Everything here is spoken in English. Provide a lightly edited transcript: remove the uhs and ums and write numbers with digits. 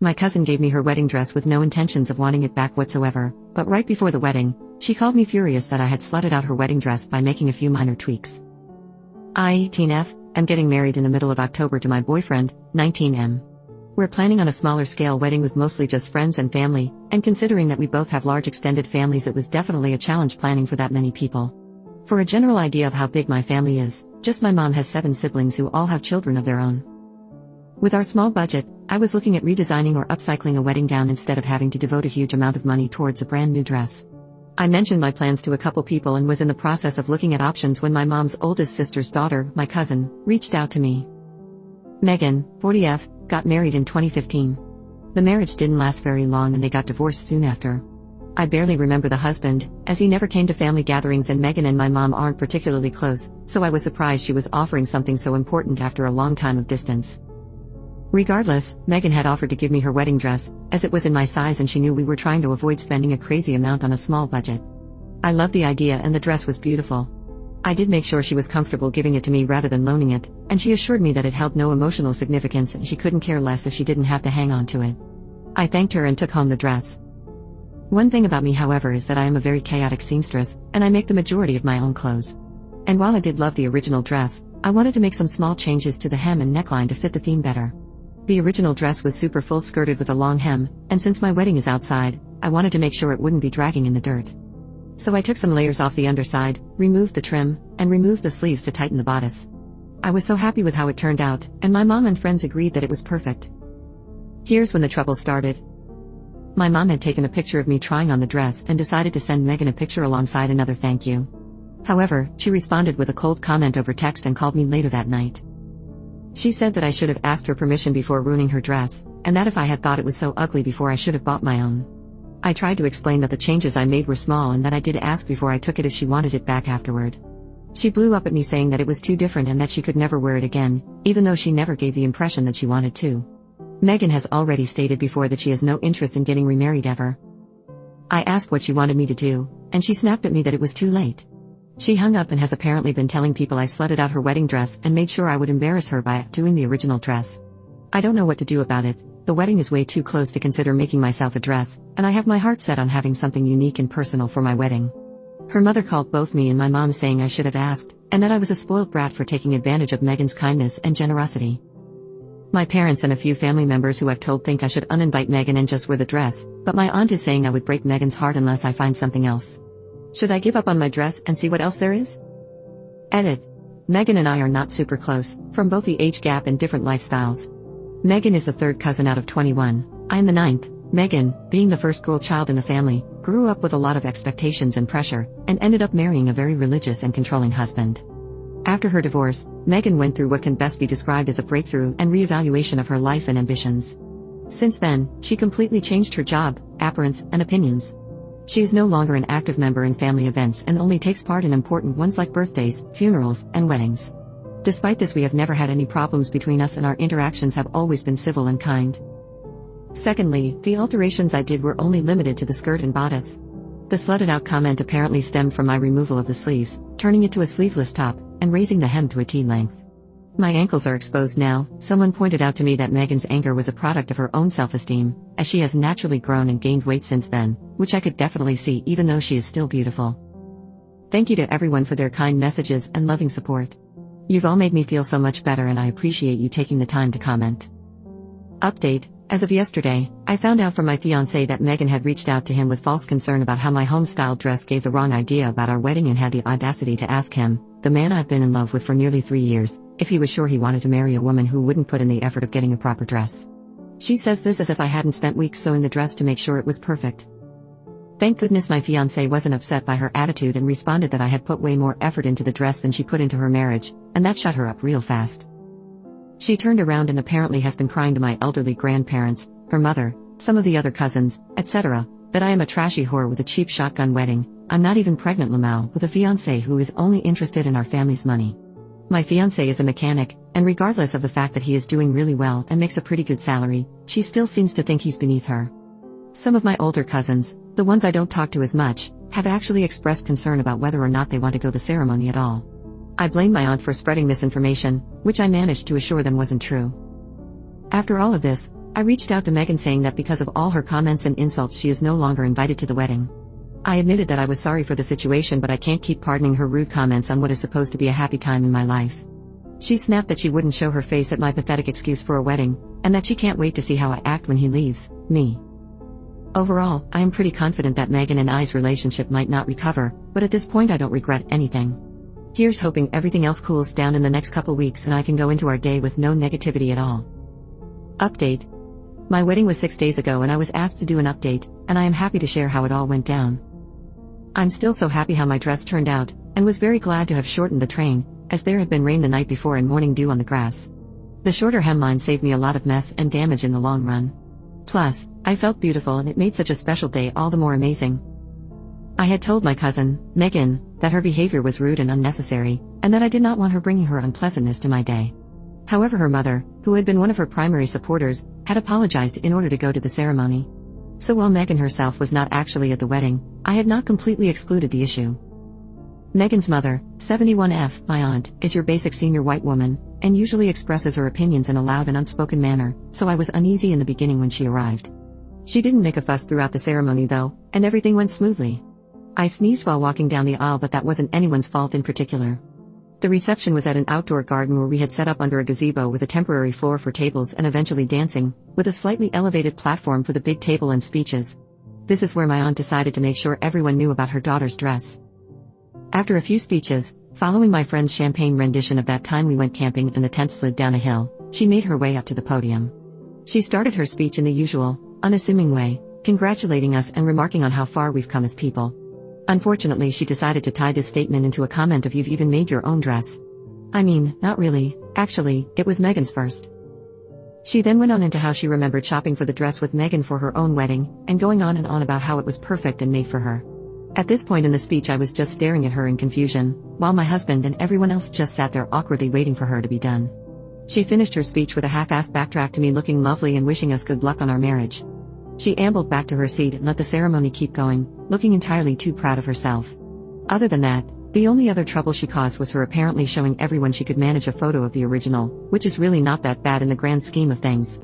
My cousin gave me her wedding dress with no intentions of wanting it back whatsoever, but right before the wedding, she called me furious that I had slutted out her wedding dress by making a few minor tweaks. I, 18F, am getting married in the middle of October to my boyfriend, 19M. We're planning on a smaller scale wedding with mostly just friends and family, and considering that we both have large extended families, it was definitely a challenge planning for that many people. For a general idea of how big my family is, just my mom has 7 siblings who all have children of their own. With our small budget, I was looking at redesigning or upcycling a wedding gown instead of having to devote a huge amount of money towards a brand new dress. I mentioned my plans to a couple people and was in the process of looking at options when my mom's oldest sister's daughter, my cousin, reached out to me. Megan, 40F, got married in 2015. The marriage didn't last very long and they got divorced soon after. I barely remember the husband, as he never came to family gatherings, and Megan and my mom aren't particularly close, so I was surprised she was offering something so important after a long time of distance. Regardless, Megan had offered to give me her wedding dress, as it was in my size and she knew we were trying to avoid spending a crazy amount on a small budget. I loved the idea and the dress was beautiful. I did make sure she was comfortable giving it to me rather than loaning it, and she assured me that it held no emotional significance and she couldn't care less if she didn't have to hang on to it. I thanked her and took home the dress. One thing about me, however, is that I am a very chaotic seamstress, and I make the majority of my own clothes. And while I did love the original dress, I wanted to make some small changes to the hem and neckline to fit the theme better. The original dress was super full skirted with a long hem, and since my wedding is outside, I wanted to make sure it wouldn't be dragging in the dirt. So I took some layers off the underside, removed the trim, and removed the sleeves to tighten the bodice. I was so happy with how it turned out, and my mom and friends agreed that it was perfect. Here's when the trouble started. My mom had taken a picture of me trying on the dress and decided to send Megan a picture alongside another thank you. However, she responded with a cold comment over text and called me later that night. She said that I should have asked her permission before ruining her dress, and that if I had thought it was so ugly before, I should have bought my own. I tried to explain that the changes I made were small and that I did ask before I took it if she wanted it back afterward. She blew up at me saying that it was too different and that she could never wear it again, even though she never gave the impression that she wanted to. Megan has already stated before that she has no interest in getting remarried ever. I asked what she wanted me to do, and she snapped at me that it was too late. She hung up and has apparently been telling people I slutted out her wedding dress and made sure I would embarrass her by doing the original dress. I don't know what to do about it. The wedding is way too close to consider making myself a dress, and I have my heart set on having something unique and personal for my wedding. Her mother called both me and my mom saying I should have asked, and that I was a spoiled brat for taking advantage of Megan's kindness and generosity. My parents and a few family members who I've told think I should uninvite Megan and just wear the dress, but my aunt is saying I would break Megan's heart unless I find something else. Should I give up on my dress and see what else there is? Edit. Megan and I are not super close, from both the age gap and different lifestyles. Megan is the 3rd cousin out of 21, I am the 9th. Megan, being the first girl child in the family, grew up with a lot of expectations and pressure, and ended up marrying a very religious and controlling husband. After her divorce, Megan went through what can best be described as a breakthrough and reevaluation of her life and ambitions. Since then, she completely changed her job, appearance, and opinions. She is no longer an active member in family events and only takes part in important ones like birthdays, funerals, and weddings. Despite this, we have never had any problems between us and our interactions have always been civil and kind. Secondly, the alterations I did were only limited to the skirt and bodice. The slutted out comment apparently stemmed from my removal of the sleeves, turning it to a sleeveless top, and raising the hem to a T-length. My ankles are exposed now. Someone pointed out to me that Megan's anger was a product of her own self-esteem, as she has naturally grown and gained weight since then, which I could definitely see even though she is still beautiful. Thank you to everyone for their kind messages and loving support. You've all made me feel so much better and I appreciate you taking the time to comment. Update. As of yesterday, I found out from my fiancé that Megan had reached out to him with false concern about how my home-style dress gave the wrong idea about our wedding and had the audacity to ask him, the man I've been in love with for nearly 3 years, if he was sure he wanted to marry a woman who wouldn't put in the effort of getting a proper dress. She says this as if I hadn't spent weeks sewing the dress to make sure it was perfect. Thank goodness my fiancé wasn't upset by her attitude and responded that I had put way more effort into the dress than she put into her marriage, and that shut her up real fast. She turned around and apparently has been crying to my elderly grandparents, her mother, some of the other cousins, etc., that I am a trashy whore with a cheap shotgun wedding. I'm not even pregnant, Lamau, with a fiancé who is only interested in our family's money. My fiancé is a mechanic, and regardless of the fact that he is doing really well and makes a pretty good salary, she still seems to think he's beneath her. Some of my older cousins, the ones I don't talk to as much, have actually expressed concern about whether or not they want to go the ceremony at all. I blame my aunt for spreading misinformation, which I managed to assure them wasn't true. After all of this, I reached out to Meghan saying that because of all her comments and insults she is no longer invited to the wedding. I admitted that I was sorry for the situation, but I can't keep pardoning her rude comments on what is supposed to be a happy time in my life. She snapped that she wouldn't show her face at my pathetic excuse for a wedding, and that she can't wait to see how I act when he leaves me. Overall, I am pretty confident that Meghan and I's relationship might not recover, but at this point I don't regret anything. Here's hoping everything else cools down in the next couple weeks and I can go into our day with no negativity at all. Update. My wedding was 6 days ago and I was asked to do an update, and I am happy to share how it all went down. I'm still so happy how my dress turned out, and was very glad to have shortened the train, as there had been rain the night before and morning dew on the grass. The shorter hemline saved me a lot of mess and damage in the long run. Plus, I felt beautiful and it made such a special day all the more amazing. I had told my cousin, Meghan, that her behavior was rude and unnecessary, and that I did not want her bringing her unpleasantness to my day. However, her mother, who had been one of her primary supporters, had apologized in order to go to the ceremony. So while Meghan herself was not actually at the wedding, I had not completely excluded the issue. Meghan's mother, 71F, my aunt, is your basic senior white woman, and usually expresses her opinions in a loud and unspoken manner, so I was uneasy in the beginning when she arrived. She didn't make a fuss throughout the ceremony though, and everything went smoothly. I sneezed while walking down the aisle, but that wasn't anyone's fault in particular. The reception was at an outdoor garden where we had set up under a gazebo with a temporary floor for tables and eventually dancing, with a slightly elevated platform for the big table and speeches. This is where my aunt decided to make sure everyone knew about her daughter's dress. After a few speeches, following my friend's champagne rendition of That Time We Went Camping and the tent slid down a hill, she made her way up to the podium. She started her speech in the usual, unassuming way, congratulating us and remarking on how far we've come as people. Unfortunately, she decided to tie this statement into a comment of "You've even made your own dress." I mean, not really, actually, it was Meghan's first. She then went on into how she remembered shopping for the dress with Meghan for her own wedding, and going on and on about how it was perfect and made for her. At this point in the speech I was just staring at her in confusion, while my husband and everyone else just sat there awkwardly waiting for her to be done. She finished her speech with a half-assed backtrack to me looking lovely and wishing us good luck on our marriage. She ambled back to her seat and let the ceremony keep going, looking entirely too proud of herself. Other than that, the only other trouble she caused was her apparently showing everyone she could manage a photo of the original, which is really not that bad in the grand scheme of things.